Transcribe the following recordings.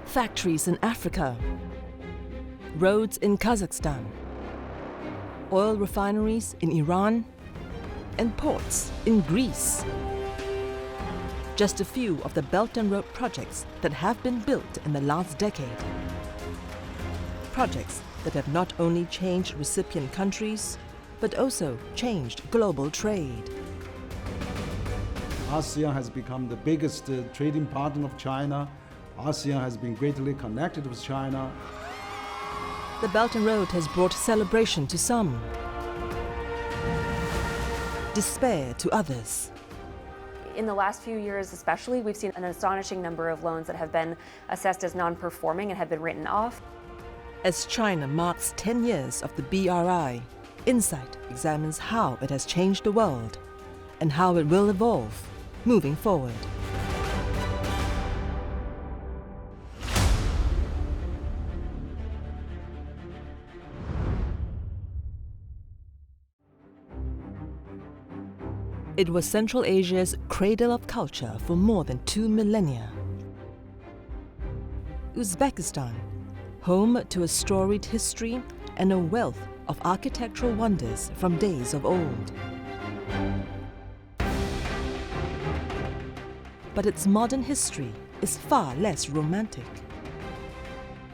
Factories in Africa, roads in Kazakhstan, oil refineries in Iran, and ports in Greece. Just a few of the Belt and Road projects that have been built in the last decade. Projects that have not only changed recipient countries, but also changed global trade. ASEAN has become the biggest trading partner of China. ASEAN has been greatly connected with China. The Belt and Road has brought celebration to some, despair to others. In the last few years especially, we've seen an astonishing number of loans that have been assessed as non-performing and have been written off. As China marks 10 years of the BRI, Insight examines how it has changed the world and how it will evolve moving forward. It was Central Asia's cradle of culture for more than 2 millennia. Uzbekistan, home to a storied history and a wealth of architectural wonders from days of old. But its modern history is far less romantic.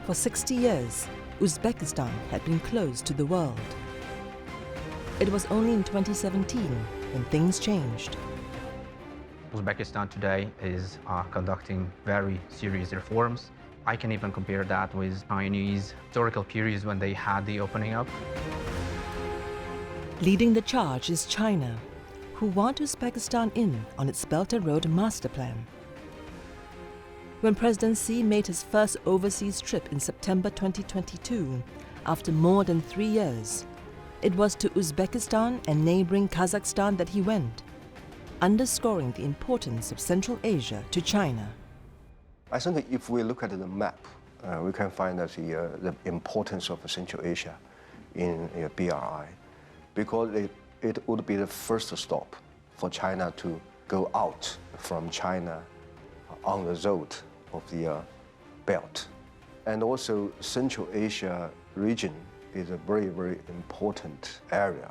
For 60 years, Uzbekistan had been closed to the world. It was only in 2017 when things changed. Uzbekistan today is conducting very serious reforms. I can even compare that with Chinese historical periods when they had the opening up. Leading the charge is China, who want Uzbekistan in on its Belt and Road master plan. When President Xi made his first overseas trip in September 2022, after more than 3 years, it was to Uzbekistan and neighboring Kazakhstan that he went, underscoring the importance of Central Asia to China. I think if we look at the map, we can find that the importance of Central Asia in BRI, because it would be the first stop for China to go out from China on the road of the belt. And also Central Asia region is a very, very important area,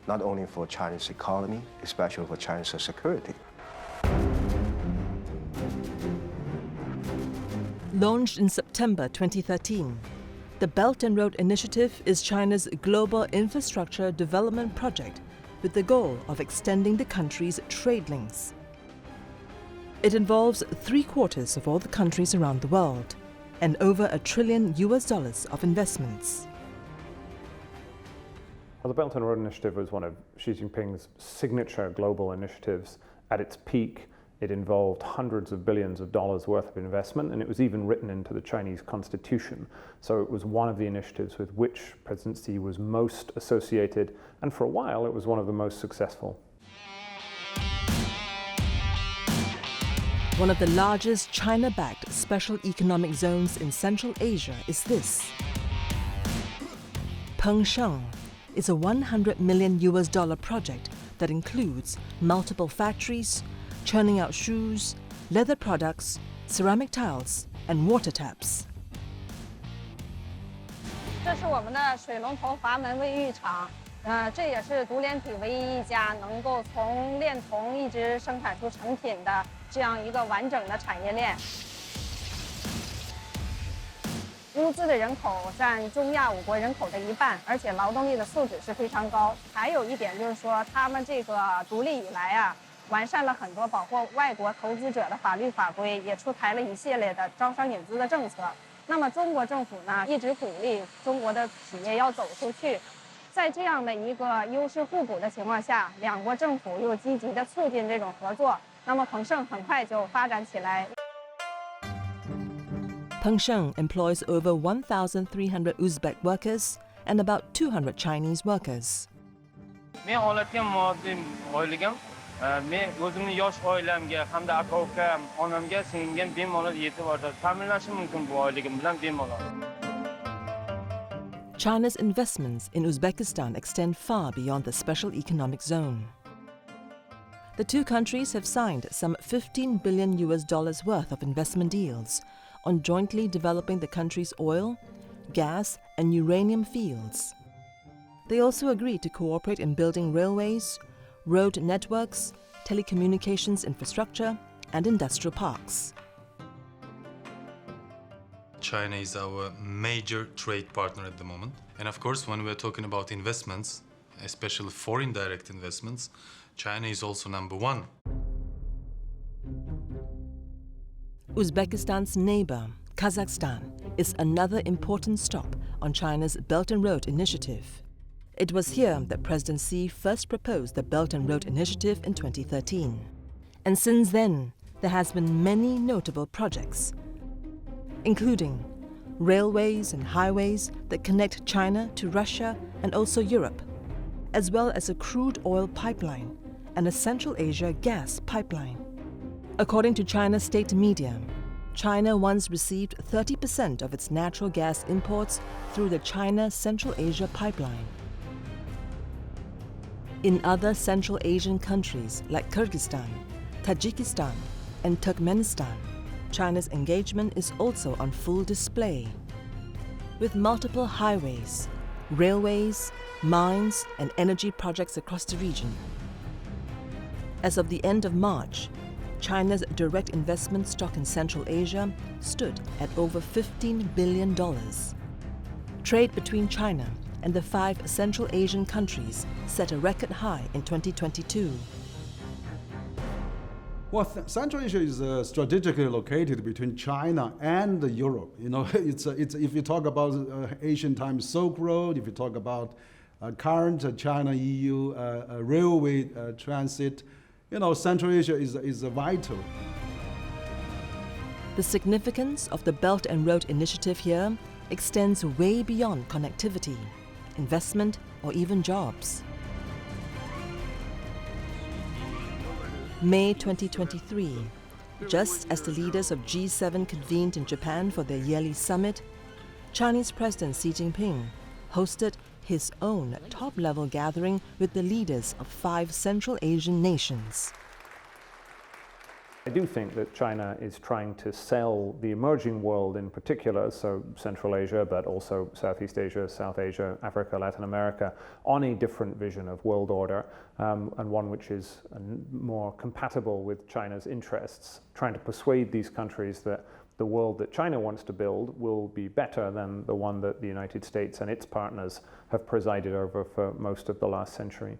not only for Chinese economy, especially for Chinese security. Launched in September 2013, the Belt and Road Initiative is China's global infrastructure development project with the goal of extending the country's trade links. It involves 3/4 of all the countries around the world and over $1 trillion of investments. Well, the Belt and Road Initiative was one of Xi Jinping's signature global initiatives. At its peak, it involved hundreds of billions of dollars worth of investment, and it was even written into the Chinese constitution. So it was one of the initiatives with which President Xi was most associated, and for a while it was one of the most successful. One of the largest China-backed special economic zones in Central Asia is this. Pengsheng is a $100 million project that includes multiple factories, churning out shoes, leather products, ceramic tiles, and water taps. 这是我们的水龙头阀门卫浴厂，这也是独联体唯一一家能够从炼铜一直生产出成品的这样一个完整的产业链。乌兹的人口占中亚5国人口的1半，而且劳动力的素质是非常高。还有一点就是说，他们这个独立以来啊，完善了很多保护外国投资者的法律法规，也出台了一系列的招商引资的政策。那么中国政府呢，一直鼓励中国的企业要走出去。在这样的一个优势互补的情况下，两国政府又积极的促进这种合作，那么彭盛很快就发展起来。Pengsheng employs over 1,300 Uzbek workers and about 200 Chinese workers. Men holatga moddiy boyligim, men o'zimni yosh oilamga hamda aka-uka, onamga, singlimga bemalol yetib oradi. Ta'minlashim mumkin bu oyligim bilan bemalol. China's investments in Uzbekistan extend far beyond the special economic zone. The two countries have signed some $15 billion worth of investment deals on jointly developing the country's oil, gas, and uranium fields. They also agreed to cooperate in building railways, road networks, telecommunications infrastructure, and industrial parks. China is our major trade partner at the moment. And of course, when we're talking about investments, especially foreign direct investments, China is also number one. Uzbekistan's neighbor, Kazakhstan, is another important stop on China's Belt and Road Initiative. It was here that President Xi first proposed the Belt and Road Initiative in 2013. And since then, there has been many notable projects, including railways and highways that connect China to Russia and also Europe, as well as a crude oil pipeline and a Central Asia gas pipeline. According to China's state media, China once received 30% of its natural gas imports through the China-Central Asia pipeline. In other Central Asian countries like Kyrgyzstan, Tajikistan, and Turkmenistan, China's engagement is also on full display, with multiple highways, railways, mines, and energy projects across the region. As of the end of March, China's direct investment stock in Central Asia stood at over $15 billion. Trade between China and the 5 Central Asian countries set a record high in 2022. Well, Central Asia is strategically located between China and Europe. You know, it's if you talk about Asian Time Silk Road, if you talk about current China-EU railway transit, you know, Central Asia is vital. The significance of the Belt and Road Initiative here extends way beyond connectivity, investment, or even jobs. May 2023, just as the leaders of G7 convened in Japan for their yearly summit, Chinese President Xi Jinping hosted his own top-level gathering with the leaders of 5 Central Asian nations. I do think that China is trying to sell the emerging world in particular, so Central Asia, but also Southeast Asia, South Asia, Africa, Latin America, on a different vision of world order, and one which is more compatible with China's interests, trying to persuade these countries that the world that China wants to build will be better than the one that the United States and its partners have presided over for most of the last century.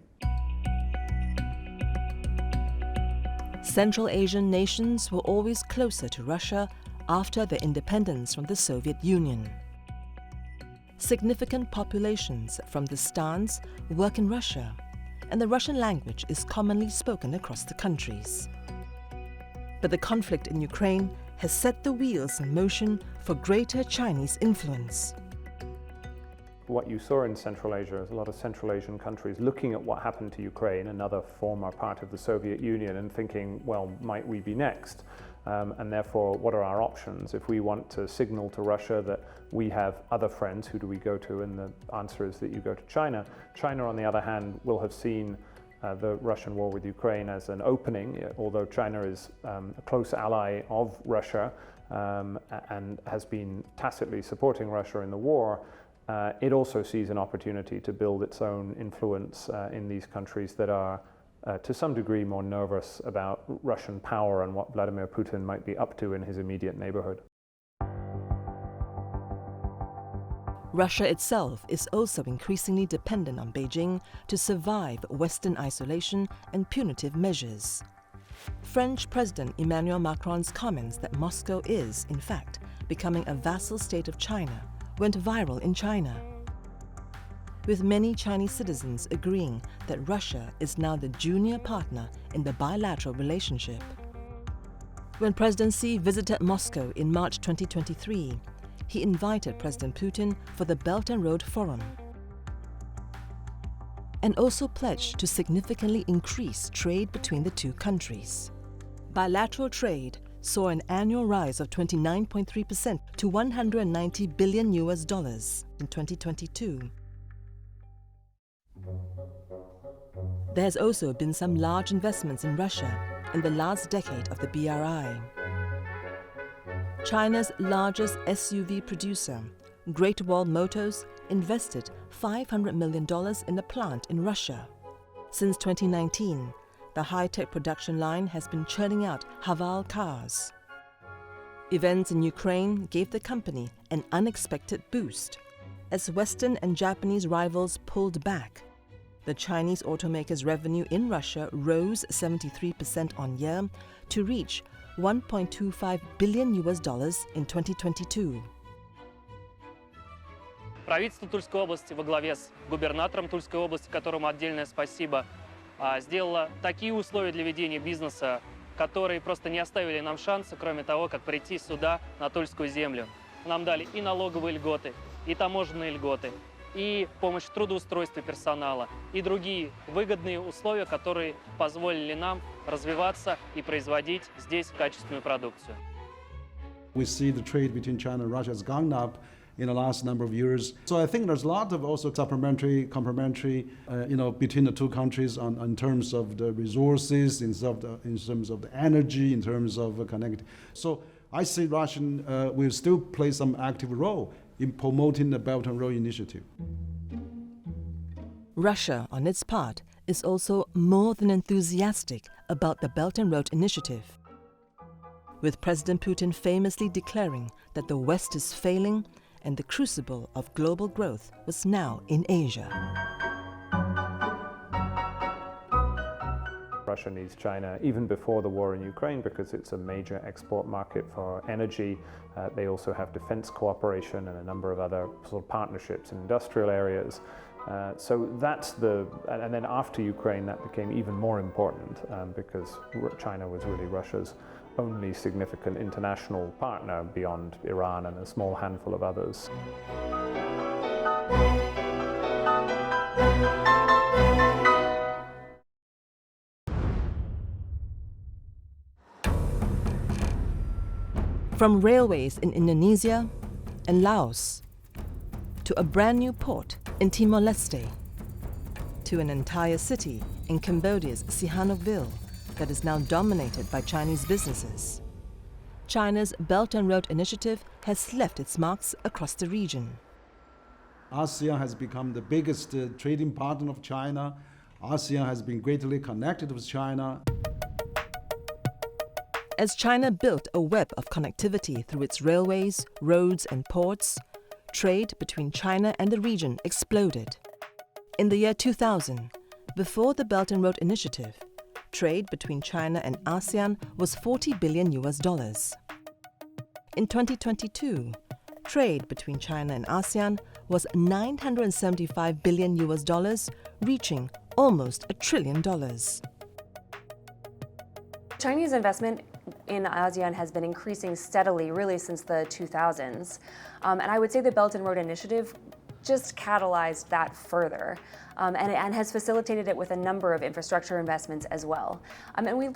Central Asian nations were always closer to Russia after their independence from the Soviet Union. Significant populations from the stans work in Russia, and the Russian language is commonly spoken across the countries. But the conflict in Ukraine has set the wheels in motion for greater Chinese influence. What you saw in Central Asia is a lot of Central Asian countries looking at what happened to Ukraine, another former part of the Soviet Union, and thinking, well, might we be next? And therefore, what are our options? If we want to signal to Russia that we have other friends, who do we go to? And the answer is that you go to China. China, on the other hand, will have seen the Russian war with Ukraine as an opening, although China is a close ally of Russia and has been tacitly supporting Russia in the war. It also sees an opportunity to build its own influence in these countries that are, to some degree, more nervous about Russian power and what Vladimir Putin might be up to in his immediate neighborhood. Russia itself is also increasingly dependent on Beijing to survive Western isolation and punitive measures. French President Emmanuel Macron's comments that Moscow is, in fact, becoming a vassal state of China went viral in China, with many Chinese citizens agreeing that Russia is now the junior partner in the bilateral relationship. When President Xi visited Moscow in March 2023, he invited President Putin for the Belt and Road Forum, and also pledged to significantly increase trade between the two countries. Bilateral trade saw an annual rise of 29.3% to $190 billion in 2022. There has also been some large investments in Russia in the last decade of the BRI. China's largest SUV producer, Great Wall Motors, invested $500 million in a plant in Russia. Since 2019, the high-tech production line has been churning out Haval cars. Events in Ukraine gave the company an unexpected boost. As Western and Japanese rivals pulled back, the Chinese automaker's revenue in Russia rose 73% on year to reach $1.25 billion in 2022. Правительство Тульской области во главе с губернатором Тульской области, которому отдельное спасибо, сделало такие условия для ведения бизнеса, которые просто не оставили нам шанса, кроме того, как прийти сюда, на Тульскую землю. Нам дали и налоговые льготы, и таможенные льготы, и помощь в трудоустройстве персонала, и другие выгодные условия, которые позволили нам развиваться и производить здесь качественную продукцию. We see the trade between China and Russia has gone up in the last number of years. So I think there's a lot of also complementary, between the two countries in terms of the resources, in terms of the energy, in terms of connectivity. So I see Russian will still play some active role in promoting the Belt and Road Initiative. Russia, on its part, is also more than enthusiastic about the Belt and Road Initiative, with President Putin famously declaring that the West is failing and the crucible of global growth was now in Asia. Russia needs China even before the war in Ukraine because it's a major export market for energy. They also have defense cooperation and a number of other sort of partnerships in industrial areas. So that's and then after Ukraine that became even more important because China was really Russia's only significant international partner beyond Iran and a small handful of others. From railways in Indonesia and Laos, to a brand new port in Timor-Leste, to an entire city in Cambodia's Sihanoukville that is now dominated by Chinese businesses, China's Belt and Road Initiative has left its marks across the region. ASEAN has become the biggest trading partner of China. ASEAN has been greatly connected with China. As China built a web of connectivity through its railways, roads, and ports, trade between China and the region exploded. In the year 2000, before the Belt and Road Initiative, trade between China and ASEAN was $40 billion. In 2022, trade between China and ASEAN was $975 billion, reaching almost $1 trillion. Chinese investment in ASEAN has been increasing steadily, really since the 2000s. And I would say the Belt and Road Initiative just catalyzed that further and has facilitated it with a number of infrastructure investments as well.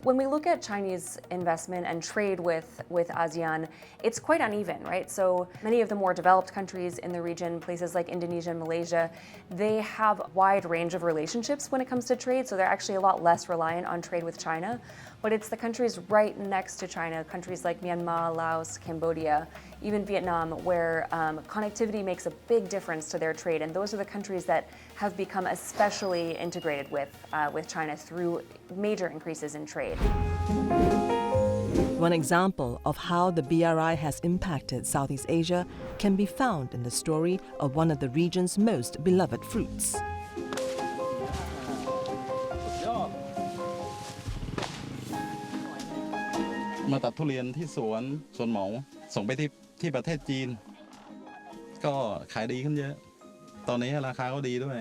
When we look at Chinese investment and trade with ASEAN, it's quite uneven, right? So many of the more developed countries in the region, places like Indonesia and Malaysia, they have a wide range of relationships when it comes to trade, so they're actually a lot less reliant on trade with China. But it's the countries right next to China, countries like Myanmar, Laos, Cambodia, even Vietnam, where connectivity makes a big difference to their trade. And those are the countries that have become especially integrated with China through major increases in trade. One example of how the BRI has impacted Southeast Asia can be found in the story of one of the region's most beloved fruits. มาตัดทุเรียนที่สวนเหมาส่งไปที่ประเทศจีนก็ขายดีขึ้นเยอะตอนนี้ราคาก็ดีด้วย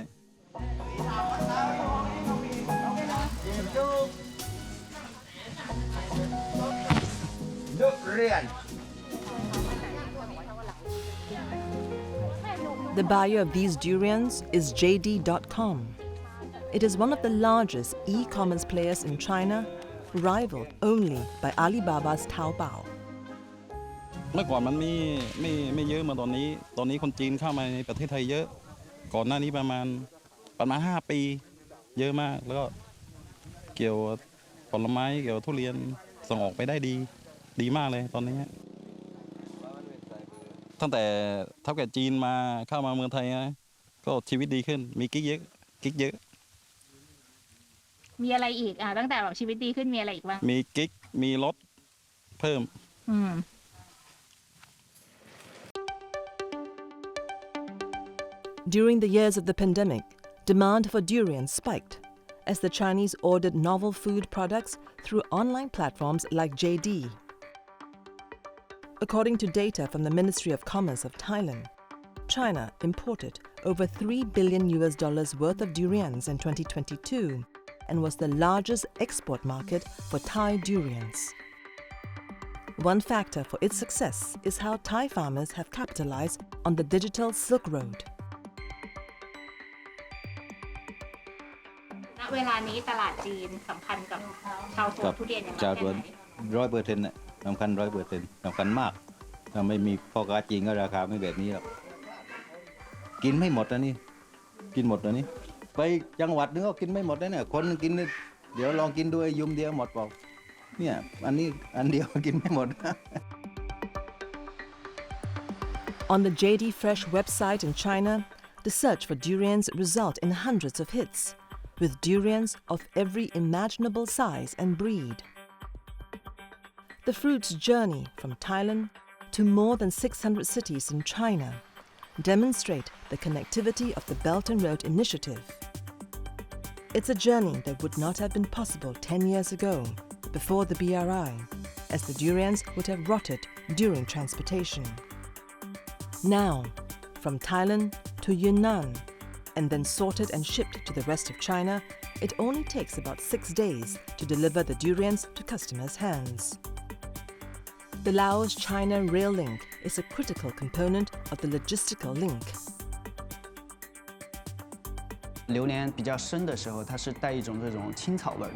The buyer of these durians is JD.com. It is one of the largest e-commerce players in China, rivaled only by Alibaba's Taobao. เมื่อก่อนมันไม่เยอะมาตอนนี้คนจีนเข้ามาในประเทศไทยเยอะก่อนหน้านี้ประมาณ5 ปีเยอะมากแล้วก็เกี่ยวผลไม้เกี่ยวทุเรียนส่งออกไปได้ดีมากเลยตอนนี้ ตั้งแต่เท่าแก่จีนมาเข้ามาเมืองไทยนะก็ชีวิตดีขึ้นมีกิ๊กเยอะกิ๊กเยอะ มีอะไรอีกตั้งแต่แบบชีวิตดีขึ้นมีอะไรอีกบ้างมีกิ๊กมีรถเพิ่ม During the years of the pandemic, demand for durian spiked as the Chinese ordered novel food products through online platforms like JD. According to data from the Ministry of Commerce of Thailand, China imported over $3 billion worth of durians in 2022 and was the largest export market for Thai durians. One factor for its success is how Thai farmers have capitalized on the digital Silk Road. ณ เวลานี้ตลาดจีนสำคัญกับชาวสวนทุเรียนอย่างไรแค่ไหน 100%สำคัญ 100%สำคัญมากถ้าไม่มีพ่อค้าจีนก็ราคาไม่แบบนี้หรอกกินไม่หมดนะนี่กินหมดนะนี่ไปจังหวัดนึงก็กินไม่หมดนะเนี่ยคนกินเดี๋ยวลองกินด้วยยุมเดียวหมดเปล่าเนี่ยอันนี้อันเดียวกินไม่หมด On the JD Fresh website in China, the search for durians result in hundreds of hits, with durians of every imaginable size and breed. The fruit's journey from Thailand to more than 600 cities in China demonstrate the connectivity of the Belt and Road Initiative. It's a journey that would not have been possible 10 years ago, before the BRI, as the durians would have rotted during transportation. Now, from Thailand to Yunnan, and then sorted and shipped to the rest of China, it only takes about 6 days to deliver the durians to customers' hands. The Laos-China rail link is a critical component of the logistical link. 榴莲比较生的时候，它是带一种这种青草味儿的，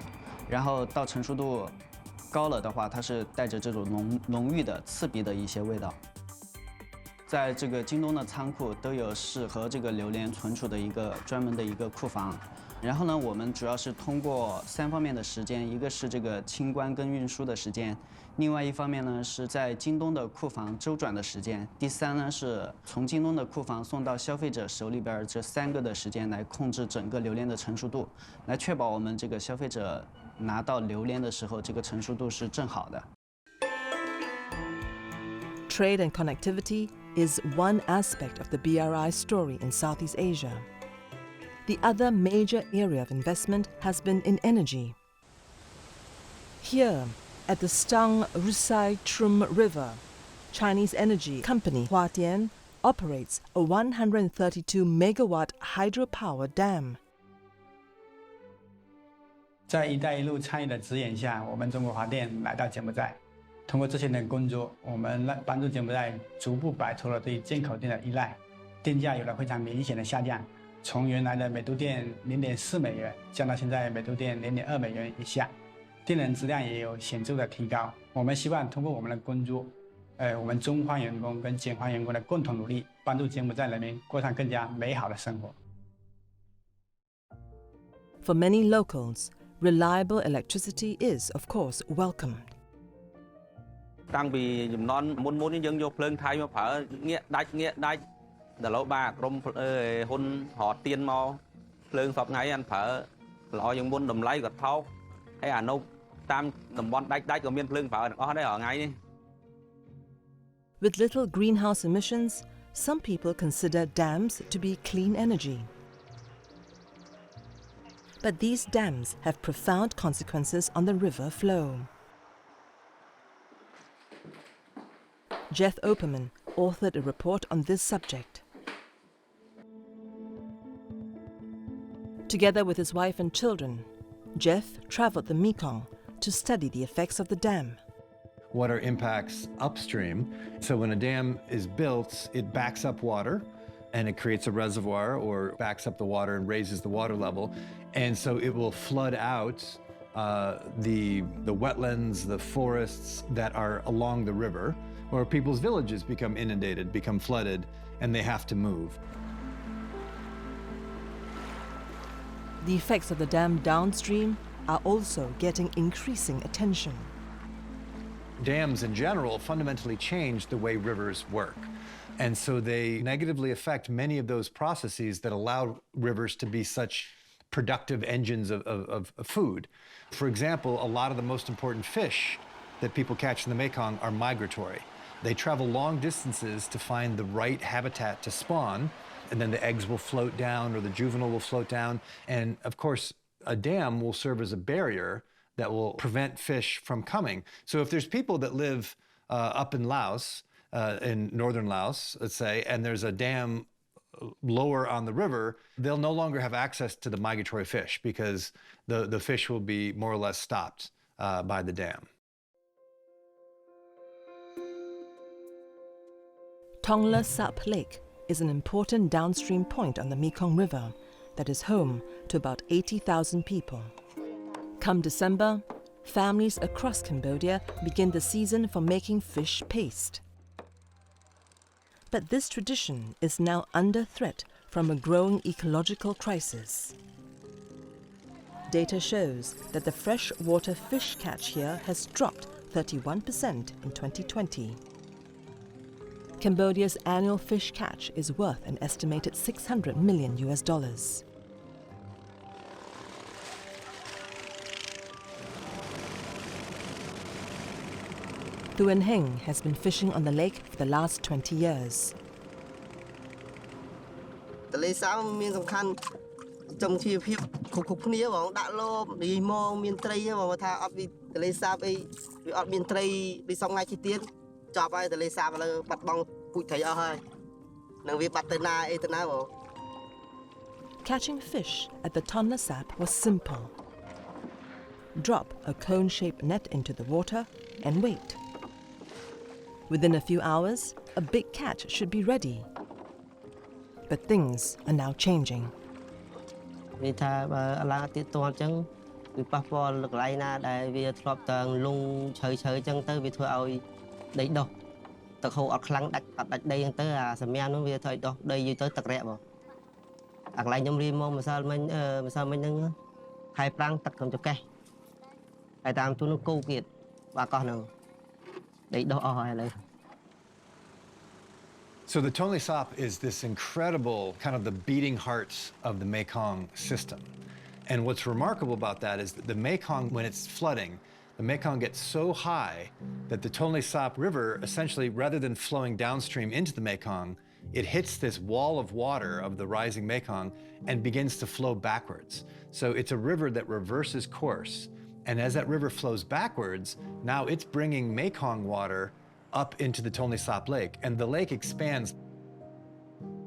然后到成熟度高了的话，它是带着这种浓郁的刺鼻的一些味道。在这个京东的仓库都有适合这个榴莲存储的一个专门的一个库房。然后呢，我们主要是通过3方面的时间，一个是这个清关跟运输的时间，另外一方面呢是在京东的库房周转的时间，第3呢是从京东的库房送到消费者手里边这3个的时间来控制整个榴莲的成熟度，来确保我们这个消费者拿到榴莲的时候，这个成熟度是正好的。Trade and connectivity is one aspect of the BRI story in Southeast Asia. The other major area of investment has been in energy. Here, at the Stang Rusai Trum River, Chinese energy company Huadian operates a 132-megawatt hydropower dam. 在“一带一路”参与的指引下，我们中国华电来到柬埔寨。通过这些年的工作，我们帮助柬埔寨逐步摆脱了对进口电的依赖，电价有了非常明显的下降，从原来的每度电0.4美元降到现在每度电0.2美元以下，电能质量也有显著的提高。我们希望通过我们的工作，我们中方员工跟柬方员工的共同努力，帮助柬埔寨人民过上更加美好的生活。For many locals, reliable electricity is, of course, welcomed. តាំងពីចំនួនមុនៗយើងយកភ្លើងថៃមកប្រើងាកដាច់ដល់ឡូវបាទក្រុមហ៊ុនរត់ទៀនមកភ្លើងសពថ្ងៃអានប្រើល្អជាងមុនតម្លៃក៏ថោកហើយអានោះតាមតំបន់ដាច់ក៏មានភ្លើងប្រើទាំងអស់ដែររាល់ថ្ងៃនេះ With little greenhouse emissions, some people consider dams to be clean energy. But these dams have profound consequences on the river flow. Jeff Opperman authored a report on this subject. Together with his wife and children, Jeff traveled the Mekong to study the effects of the dam. Water impacts upstream. So when a dam is built, it backs up water and it creates a reservoir or backs up the water and raises the water level. And so it will flood out the wetlands, the forests that are along the river, or people's villages become inundated, become flooded, and they have to move. The effects of the dam downstream are also getting increasing attention. Dams in general fundamentally change the way rivers work. And so they negatively affect many of those processes that allow rivers to be such productive engines of food. For example, a lot of the most important fish that people catch in the Mekong are migratory. They travel long distances to find the right habitat to spawn, and then the eggs will float down or the juvenile will float down. And of course, a dam will serve as a barrier that will prevent fish from coming. So if there's people that live up in Laos, in northern Laos, let's say, and there's a dam lower on the river, they'll no longer have access to the migratory fish because the fish will be more or less stopped by the dam. Thonla Sap Lake is an important downstream point on the Mekong River that is home to about 80,000 people. Come December, families across Cambodia begin the season for making fish paste. But this tradition is now under threat from a growing ecological crisis. Data shows that the freshwater fish catch here has dropped 31% in 2020. Cambodia's annual fish catch is worth an estimated $600 million. Thuan Heng has been fishing on the lake for the last 20 years. ទន្លេសាបមានសំខាន់ចំជីវភាពគ្រប់គ្នាបងដាក់លោរីមកមានត្រីបងថាអត់ពីទន្លេសាបអីវាអត់មានត្រីពីសងថ្ងៃជិះទៀតចប់ហើយទន្លេសាបឥឡូវបាត់បង់ពូជត្រីអស់ហើយនឹងវាបាត់ទៅណាអីទៅណាបង Catching fish at the Thonla Sap was simple. Drop a cone-shaped net into the water and wait. Within a few hours, a big catch should be ready. But things are now changing. វាថាបើអឡាទៀតតអញ្ចឹងវាប៉ះពាល់កន្លែងណាដែលវាធ្លាប់តែលងជ្រៅជ្រៅអញ្ចឹងទៅវាធ្វើឲ្យដីដុះទឹកហូរអត់ខ្លាំងដាច់អត់ដាច់ដីអញ្ចឹងទៅអាសម្ញាំនោះវាធ្វើឲ្យដុះដីយូរទៅទឹករាក់បងអាកន្លែងខ្ញុំរៀនមកម្សិលមិញហ្នឹងខែប្រាំងទឹកកំចកេះហើយតាមទូនោះគោគៀតបាទកោះហ្នឹងដីដុះអស់ហើយឥឡូវ So the Thonla Sap is this incredible kind of the beating heart of the Mekong system. And what's remarkable about that is that the Mekong, when it's flooding, the Mekong gets so high that the Thonla Sap River, essentially, rather than flowing downstream into the Mekong, it hits this wall of water of the rising Mekong and begins to flow backwards. So it's a river that reverses course. And as that river flows backwards, now it's bringing Mekong water up into the Thonla Sap Lake, and the lake expands,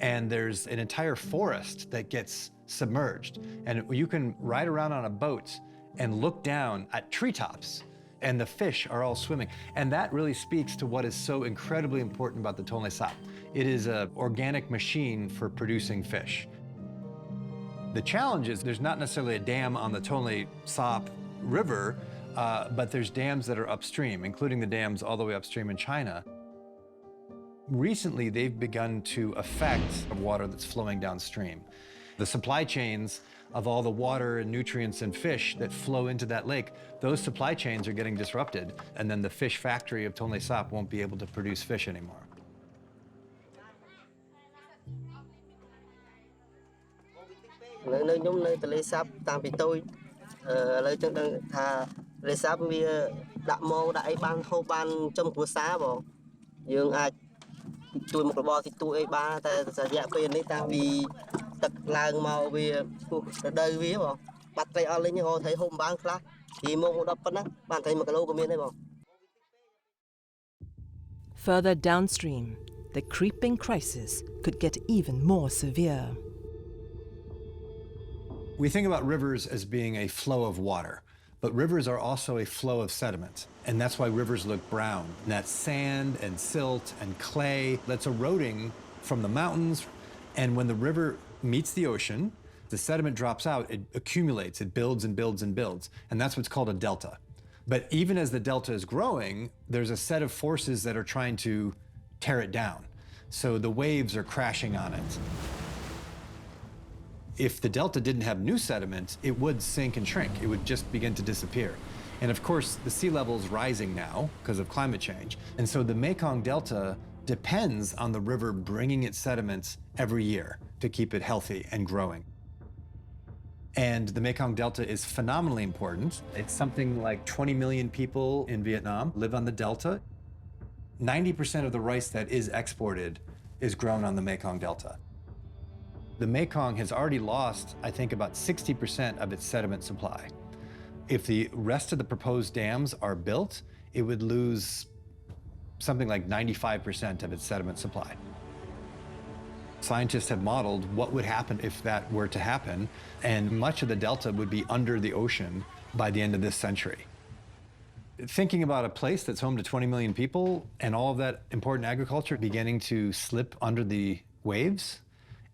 and there's an entire forest that gets submerged. And you can ride around on a boat and look down at treetops, and the fish are all swimming. And that really speaks to what is so incredibly important about the Thonla Sap. It is an organic machine for producing fish. The challenge is there's not necessarily a dam on the Thonla Sap River, but there's dams that are upstream, including the dams all the way upstream in China. Recently, they've begun to affect the water that's flowing downstream. The supply chains of all the water and nutrients and fish that flow into that lake, those supply chains are getting disrupted, and then the fish factory of Thonla Sap won't be able to produce fish anymore. Further downstream, the creeping crisis could get even more severe. We think about rivers as being a flow of water, but rivers are also a flow of sediment. And that's why rivers look brown. And that's sand and silt and clay that's eroding from the mountains. And when the river meets the ocean, the sediment drops out, it accumulates, it builds and builds and builds. And that's what's called a delta. But even as the delta is growing, there's a set of forces that are trying to tear it down. So the waves are crashing on it. If the delta didn't have new sediment, it would sink and shrink. It would just begin to disappear. And of course, the sea level is rising now because of climate change. And so the Mekong Delta depends on the river bringing its sediments every year to keep it healthy and growing. And the Mekong Delta is phenomenally important. It's something like 20 million people in Vietnam live on the Delta. 90% of the rice that is exported is grown on the Mekong Delta. The Mekong has already lost, I think, about 60% of its sediment supply. If the rest of the proposed dams are built, it would lose something like 95% of its sediment supply. Scientists have modeled what would happen if that were to happen, and much of the delta would be under the ocean by the end of this century. Thinking about a place that's home to 20 million people and all of that important agriculture beginning to slip under the waves,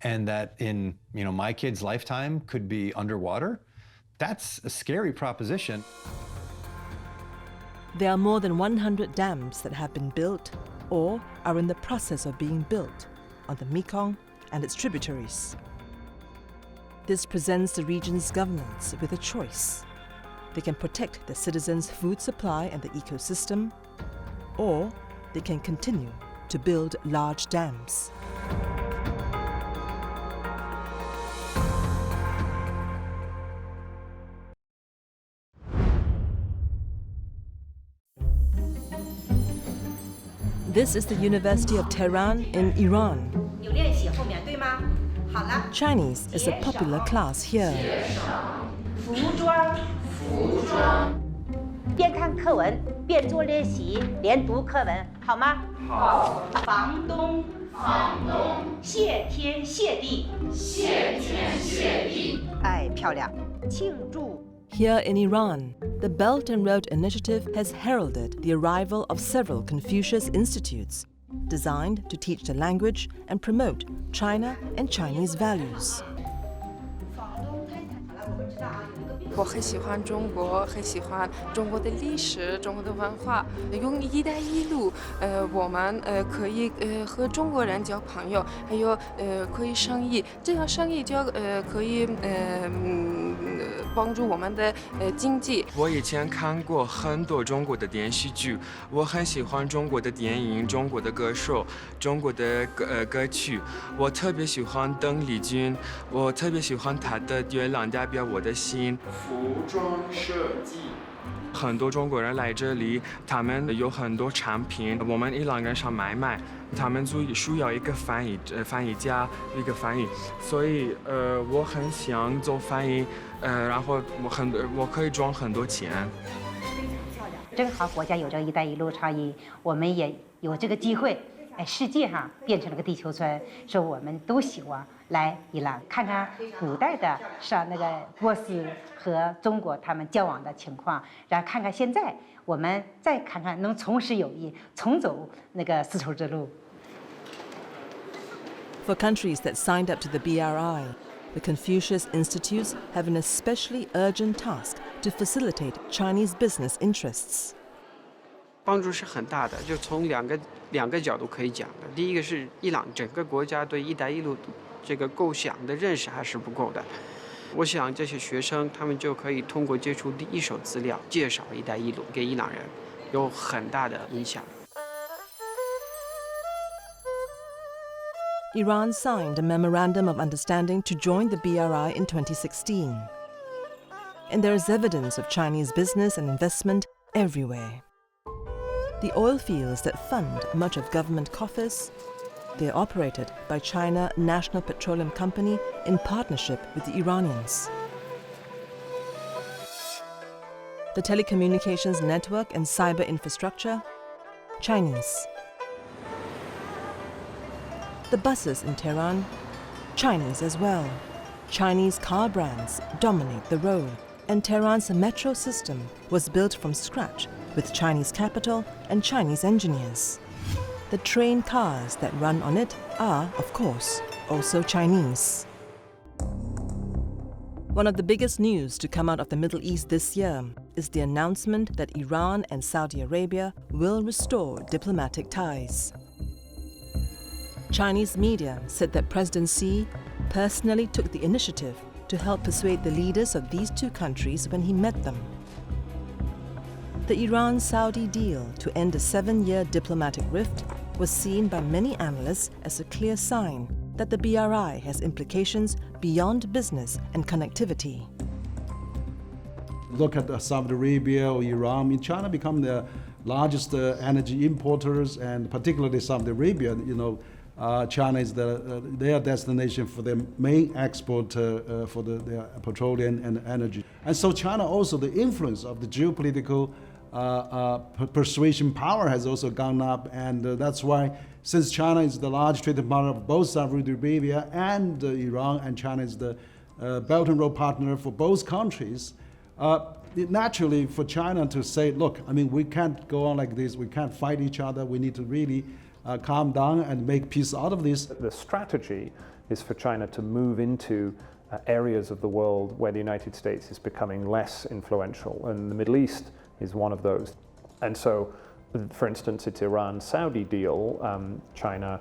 and that in my kid's lifetime could be underwater, that's a scary proposition. There are more than 100 dams that have been built or are in the process of being built on the Mekong and its tributaries. This presents the region's governments with a choice. They can protect their citizens' food supply and the ecosystem, or they can continue to build large dams. This is the University of Tehran in Iran. Chinese is a popular class here. 边看课文边做练习，连读课文，好吗？好。房东，谢天谢地，谢天谢地。哎，漂亮！庆祝。 Here in Iran, the Belt and Road Initiative has heralded the arrival of several Confucius institutes designed to teach the language and promote China and Chinese values. 我很喜欢中国，很喜欢中国的历史、中国的文化。用“一带一路”，我们可以和中国人交朋友，还有可以生意，这样生意就可以帮助我们的经济。我以前看过很多中国的电视剧，我很喜欢中国的电影、中国的歌手、中国的歌曲。我特别喜欢邓丽君，我特别喜欢她的《月亮代表我的心》。 服装设计，很多中国人来这里，他们有很多产品，我们伊朗人想买卖，他们就需要一个翻译家，一个翻译，所以我很想做翻译，然后我可以赚很多钱。正好国家有这个“一带一路”倡议，我们也有这个机会，世界上变成了个地球村，说我们都希望来伊朗看看古代的上那个波斯和中国他们交往的情况，然后看看现在我们再看看能重拾友谊，重走那个丝绸之路。For countries that signed up to the BRI, the Confucius Institutes have an especially urgent task to facilitate Chinese business interests. 帮助是很大的，就从两个角度可以讲的。第一个是伊朗整个国家对“一带一路”这个构想的认识还是不够的。我想这些学生他们就可以通过接触第一手资料，介绍“一带一路”给伊朗人，有很大的影响。Iran signed a memorandum of understanding to join the BRI in 2016. And there is evidence of Chinese business and investment everywhere. The oil fields that fund much of government coffers, they are operated by China National Petroleum Company in partnership with the Iranians. The telecommunications network and cyber infrastructure, Chinese. The buses in Tehran, Chinese as well. Chinese car brands dominate the road, and Tehran's metro system was built from scratch with Chinese capital and Chinese engineers. The train cars that run on it are, of course, also Chinese. One of the biggest news to come out of the Middle East this year is the announcement that Iran and Saudi Arabia will restore diplomatic ties. Chinese media said that President Xi personally took the initiative to help persuade the leaders of these two countries when he met them. The Iran-Saudi deal to end a 7-year diplomatic rift was seen by many analysts as a clear sign that the BRI has implications beyond business and connectivity. Look at Saudi Arabia or Iran. I mean, China become the largest energy importers, and particularly Saudi Arabia. China is their destination for their main export for their petroleum and energy. And so China also, the influence of the geopolitical persuasion power has also gone up, and that's why, since China is the large trading partner of both Saudi Arabia and Iran, and China is the Belt and Road partner for both countries, naturally for China to say, look, I mean, we can't go on like this, we can't fight each other, we need to really calm down and make peace out of this. The strategy is for China to move into areas of the world where the United States is becoming less influential, and the Middle East is one of those. And so, for instance, its Iran-Saudi deal, China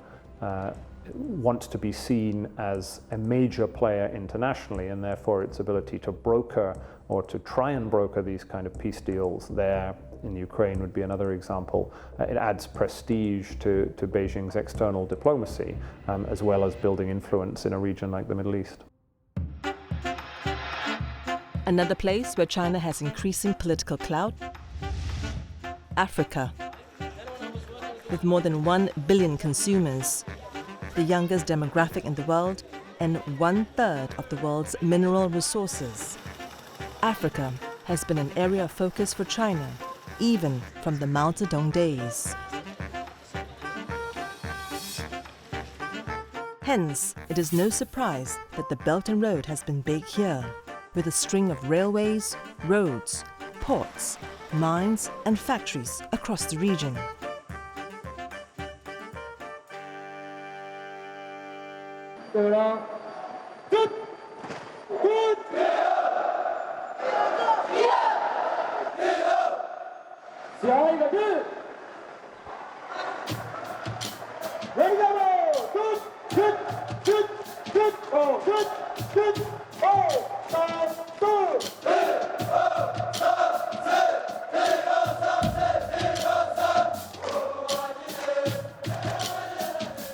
wants to be seen as a major player internationally, and therefore its ability to broker or to try and broker these kind of peace deals there in Ukraine would be another example. It adds prestige to Beijing's external diplomacy, as well as building influence in a region like the Middle East. Another place where China has increasing political clout? Africa. With more than 1 billion consumers, the youngest demographic in the world, and 1/3 of the world's mineral resources, Africa has been an area of focus for China, even from the Mao Zedong days. Hence, it is no surprise that the Belt and Road has been big here, with a string of railways, roads, ports, mines and factories across the region.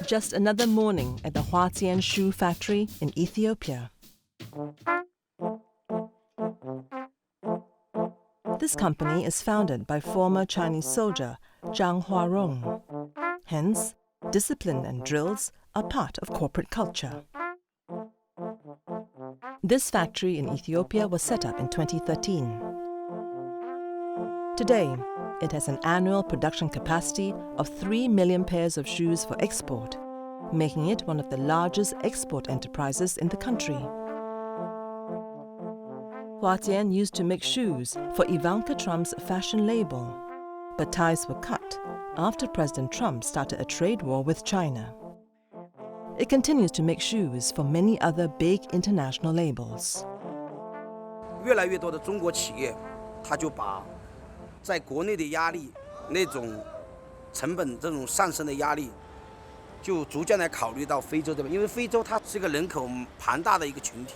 Just another morning at the Huatian shoe factory in Ethiopia. This company is founded by former Chinese soldier Zhang Huarong. Hence, discipline and drills are part of corporate culture. This factory in Ethiopia was set up in 2013. Today, it has an annual production capacity of 3 million pairs of shoes for export, making it one of the largest export enterprises in the country. Huatian used to make shoes for Ivanka Trump's fashion label, but ties were cut after President Trump started a trade war with China. It continues to make shoes for many other big international labels. 越来越多的中国企业，他就把在国内的压力，那种成本这种上升的压力，就逐渐来考虑到非洲这边，因为非洲它是一个人口庞大的一个群体，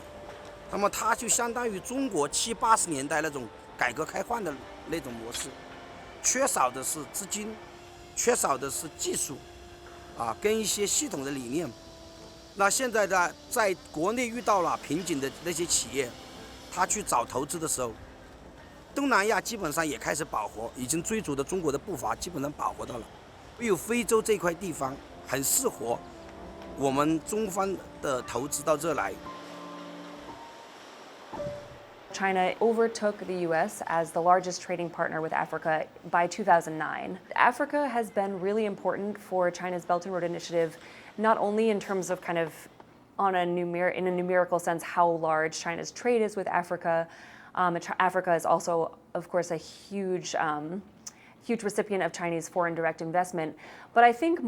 那么它就相当于中国70、80年代那种改革开放的那种模式，缺少的是资金，缺少的是技术，跟一些系统的理念。那现在呢，在国内遇到了瓶颈的那些企业，他去找投资的时候，东南亚基本上也开始饱和，已经追逐的中国的步伐基本上饱和到了。唯有非洲这块地方很适合我们中方的投资到这来。China overtook the U.S. as the largest trading partner with Africa by 2009. Africa has been really important for China's Belt and Road Initiative, not only in terms of kind of in a numerical sense how large China's trade is with Africa. Africa is also, of course, a huge recipient of Chinese foreign direct investment. But I think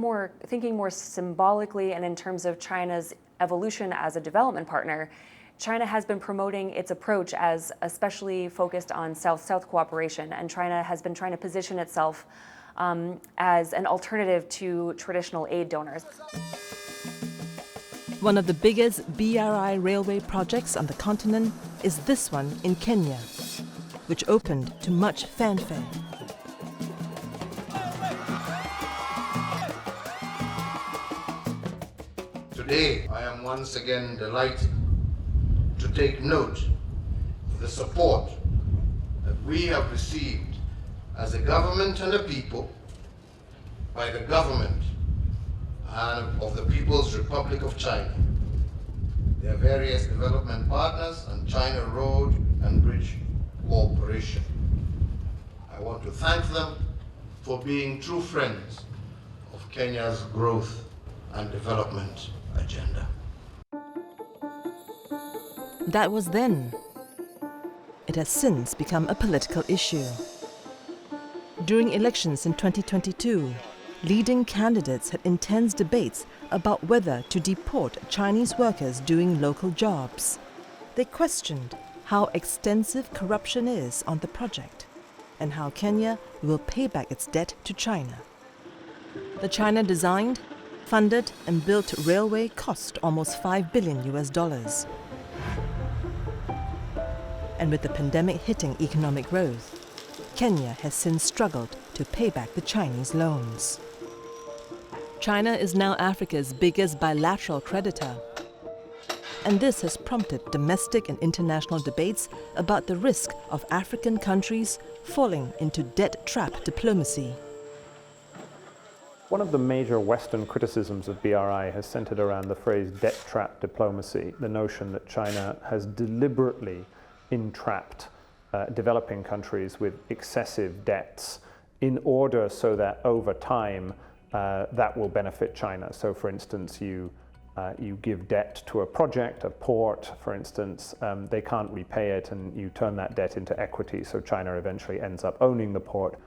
thinking more symbolically and in terms of China's evolution as a development partner, China has been promoting its approach as especially focused on South-South cooperation, and China has been trying to position itself as an alternative to traditional aid donors. One of the biggest BRI railway projects on the continent is this one in Kenya, which opened to much fanfare. Today, I am once again delighted to take note of the support that we have received as a government and a people by the government and of the People's Republic of China, their various development partners, and China Road and Bridge Corporation. I want to thank them for being true friends of Kenya's growth and development agenda. That was then. It has since become a political issue. During elections in 2022, leading candidates had intense debates about whether to deport Chinese workers doing local jobs. They questioned how extensive corruption is on the project and how Kenya will pay back its debt to China. The China designed, funded and built railway cost almost $5 billion. And with the pandemic hitting economic growth, Kenya has since struggled to pay back the Chinese loans. China is now Africa's biggest bilateral creditor. And this has prompted domestic and international debates about the risk of African countries falling into debt trap diplomacy. One of the major Western criticisms of BRI has centered around the phrase debt trap diplomacy, the notion that China has deliberately entrapped developing countries with excessive debts in order so that over time that will benefit China. So for instance, you give debt to a project, a port, for instance, they can't repay it and you turn that debt into equity, so China eventually ends up owning the port.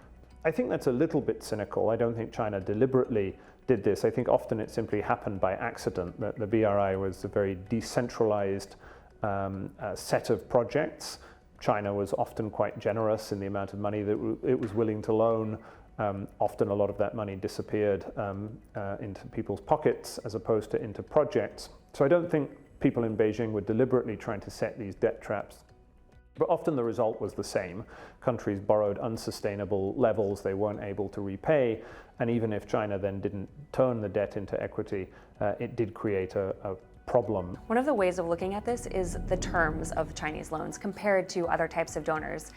I think that's a little bit cynical. I don't think China deliberately did this. I think often it simply happened by accident, that the BRI was a very decentralized set of projects. China was often quite generous in the amount of money that it was willing to loan. Often a lot of that money disappeared into people's pockets as opposed to into projects. So I don't think people in Beijing were deliberately trying to set these debt traps. But often the result was the same. Countries borrowed unsustainable levels they weren't able to repay. And even if China then didn't turn the debt into equity, it did create a problem. One of the ways of looking at this is the terms of Chinese loans compared to other types of donors.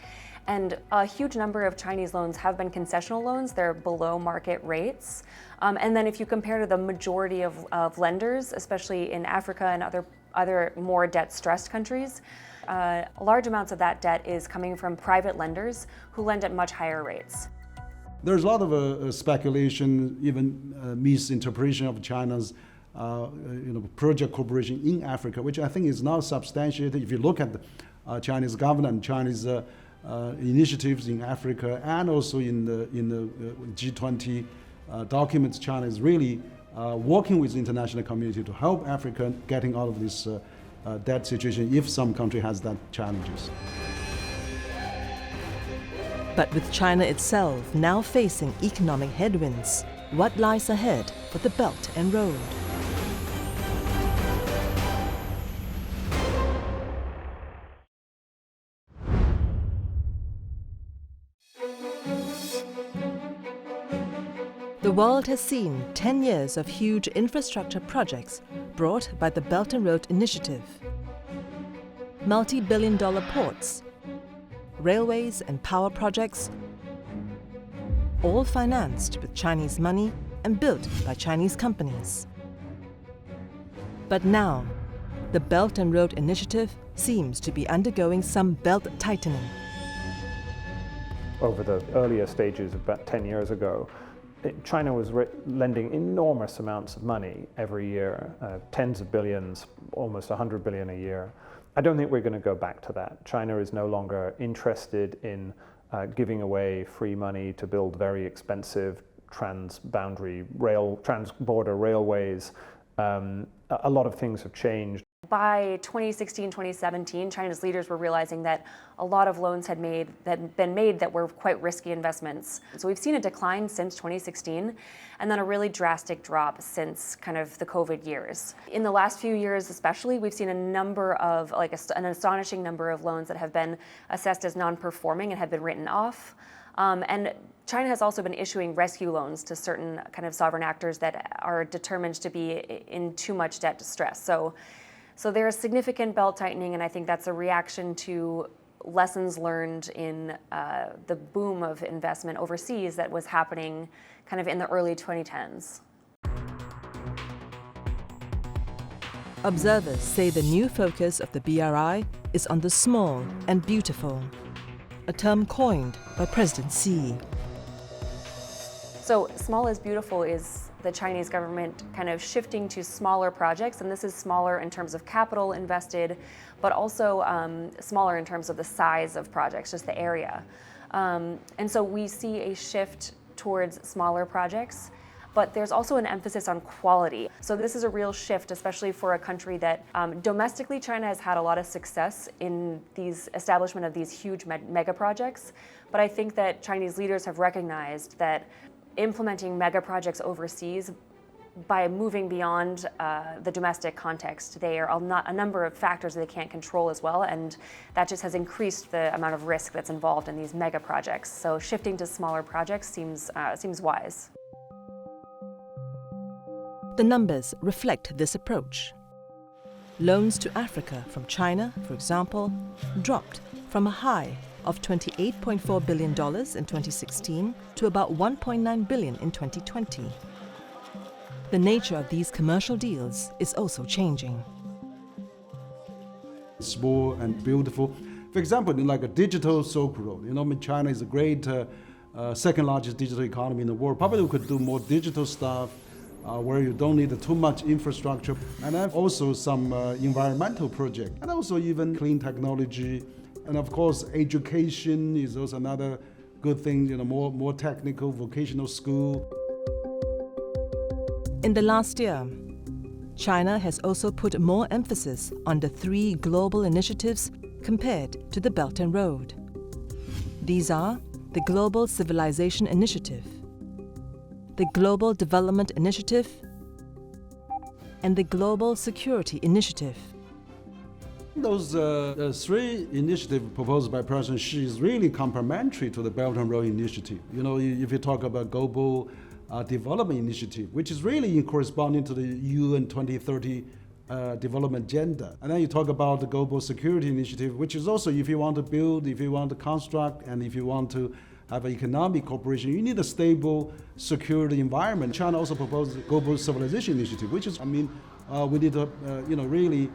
And a huge number of Chinese loans have been concessional loans. They're below market rates. And then if you compare to the majority of lenders, especially in Africa and other more debt-stressed countries, large amounts of that debt is coming from private lenders who lend at much higher rates. There's a lot of speculation, even misinterpretation of China's project cooperation in Africa, which I think is now substantiated. If you look at the Chinese government and Chinese initiatives in Africa and also in the G20 documents, China is really working with the international community to help Africa getting out of this debt situation if some country has that challenges. But with China itself now facing economic headwinds, what lies ahead for the Belt and Road? The world has seen 10 years of huge infrastructure projects brought by the Belt and Road Initiative. Multi-billion-dollar ports, railways and power projects, all financed with Chinese money and built by Chinese companies. But now, the Belt and Road Initiative seems to be undergoing some belt tightening. Over the earlier stages, about 10 years ago, China was lending enormous amounts of money every year, tens of billions, almost 100 billion a year. I don't think we're going to go back to that. China is no longer interested in giving away free money to build very expensive transborder railways. A lot of things have changed. By 2016, 2017, China's leaders were realizing that a lot of loans had been made that were quite risky investments. So we've seen a decline since 2016, and then a really drastic drop since kind of the COVID years. In the last few years especially, we've seen a number of, an astonishing number of loans that have been assessed as non-performing and have been written off. And China has also been issuing rescue loans to certain kind of sovereign actors that are determined to be in too much debt distress. So there is significant belt tightening, and I think that's a reaction to lessons learned in the boom of investment overseas that was happening kind of in the early 2010s. Observers say the new focus of the BRI is on the small and beautiful, a term coined by President Xi. So small is beautiful is the Chinese government kind of shifting to smaller projects, and this is smaller in terms of capital invested, but also smaller in terms of the size of projects, just the area. And so we see a shift towards smaller projects, but there's also an emphasis on quality. So this is a real shift, especially for a country that domestically China has had a lot of success in these establishment of these huge mega projects. But I think that Chinese leaders have recognized that implementing mega projects overseas by moving beyond the domestic context, there are a number of factors that they can't control as well, and that just has increased the amount of risk that's involved in these mega projects. So shifting to smaller projects seems wise. The numbers reflect this approach. Loans to Africa from China, for example, dropped from a high of $28.4 billion in 2016 to about $1.9 billion in 2020. The nature of these commercial deals is also changing. Small and beautiful. For example, in like a digital Silk Road, China is a great second largest digital economy in the world. Probably we could do more digital stuff where you don't need too much infrastructure. And also some environmental project, and also even clean technology. And of course, education is also another good thing, more technical, vocational school. In the last year, China has also put more emphasis on the 3 global initiatives compared to the Belt and Road. These are the Global Civilization Initiative, the Global Development Initiative, and the Global Security Initiative. Those 3 initiatives proposed by President Xi is really complementary to the Belt and Road Initiative. If you talk about Global Development Initiative, which is really corresponding to the UN 2030 development agenda. And then you talk about the Global Security Initiative, which is also if you want to build, if you want to construct, and if you want to have an economic cooperation, you need a stable, secure environment. China also proposed the Global Civilization Initiative, which is, we need to, really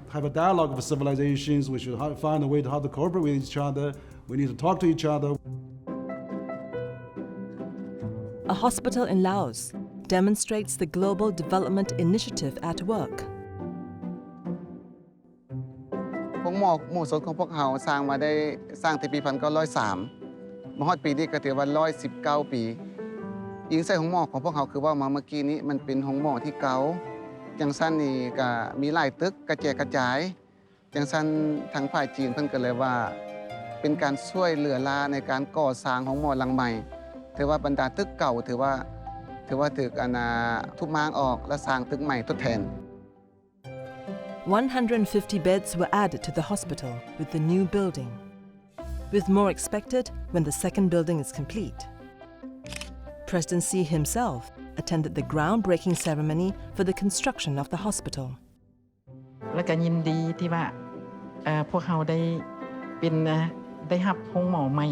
have a dialogue of civilizations. We should find a way to how to cooperate with each other. We need to talk to each other. A hospital in Laos demonstrates the Global Development Initiative at work. ห้องหมอหมู่สนของพวกเขาสร้างมาได้สร้างที่ปี1903มาฮอดปีนี้ก็ถือว่า119 ปียิงใส่ห้องหมอของพวกเขาคือว่ามาเมื่อกี้นี้มันเป็นห้องหมอที่เก่าจังซั่นนี่ก็มีหลายตึกกระแจกกระจายจังซั่นทางฝ่ายจีนเพิ่นก็เลยว่าเป็นการช่วยเหลือลาในการก่อสร้างห้องหมอหลังใหม่ถือว่าบรรดาตึกเก่าถือว่าถูกทุบม้างออกและสร้างตึกใหม่ทดแทน 150 beds were added to the hospital with the new building, with more expected when the second building is complete. President Xi himself attended the groundbreaking ceremony for the construction of the hospital. และก็ยินดีที่ว่าพวกเขาได้รับห้องหมอใหม่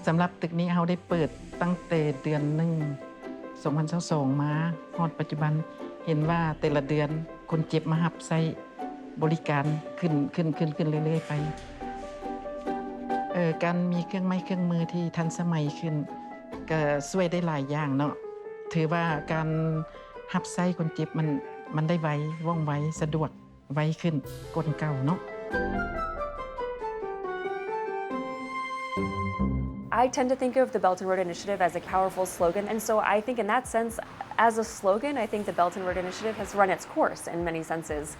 สำหรับตึกนี้เขาได้เปิดตั้งแต่เดือน2022มาฮอดปัจจุบันเห็นว่าแต่ละเดือนคนเจ็บมารับใช้บริการขึ้นเรื่อยๆไปการมีเครื่องไม้เครื่องมือที่ทันสมัยขึ้นก็ช่วยได้หลายอย่างเนาะถือว่าการรับใช้คนเจ็บมันได้ไวว่องไวสะดวกไวขึ้นกว่าเก่าเนาะI tend to think of the Belt and Road Initiative as a powerful slogan, and so I think in that sense, as a slogan, I think the Belt and Road Initiative has run its course in many senses.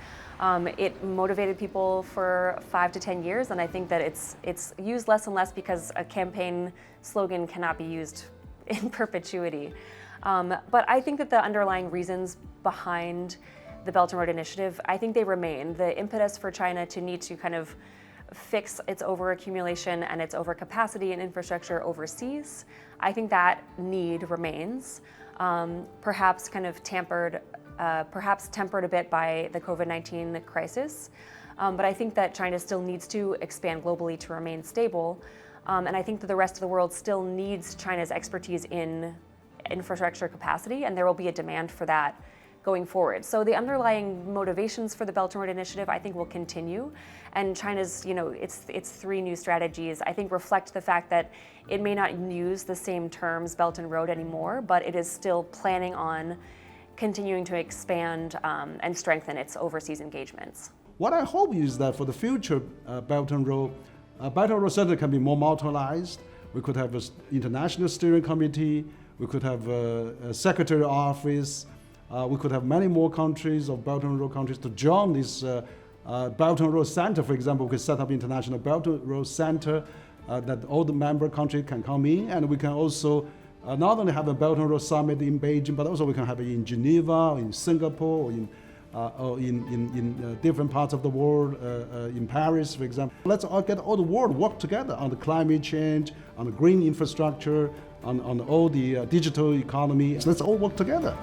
It motivated people for 5 to 10 years, and I think that it's used less and less because a campaign slogan cannot be used in perpetuity. But I think that the underlying reasons behind the Belt and Road Initiative, I think they remain. The impetus for China to need to kind of fix its overaccumulation and its overcapacity in infrastructure overseas. I think that need remains, perhaps kind of tempered a bit by the COVID-19 crisis. But I think that China still needs to expand globally to remain stable. And I think that the rest of the world still needs China's expertise in infrastructure capacity, and there will be a demand for that going forward. So the underlying motivations for the Belt and Road Initiative, I think, will continue. And China's, its 3 new strategies, I think, reflect the fact that it may not use the same terms, Belt and Road, anymore, but it is still planning on continuing to expand and strengthen its overseas engagements. What I hope is that for the future Belt and Road certainly can be more multilateralized. We could have an international steering committee. We could have a secretary office. We could have many more countries of Belt and Road countries to join this Belt and Road Center. For example, we could set up international Belt and Road Center that all the member countries can come in, and we can also not only have a Belt and Road Summit in Beijing, but also we can have it in Geneva, or in Singapore, or in different parts of the world, in Paris, for example. Let's all get all the world work together on the climate change, on the green infrastructure, on all the digital economy. So let's all work together.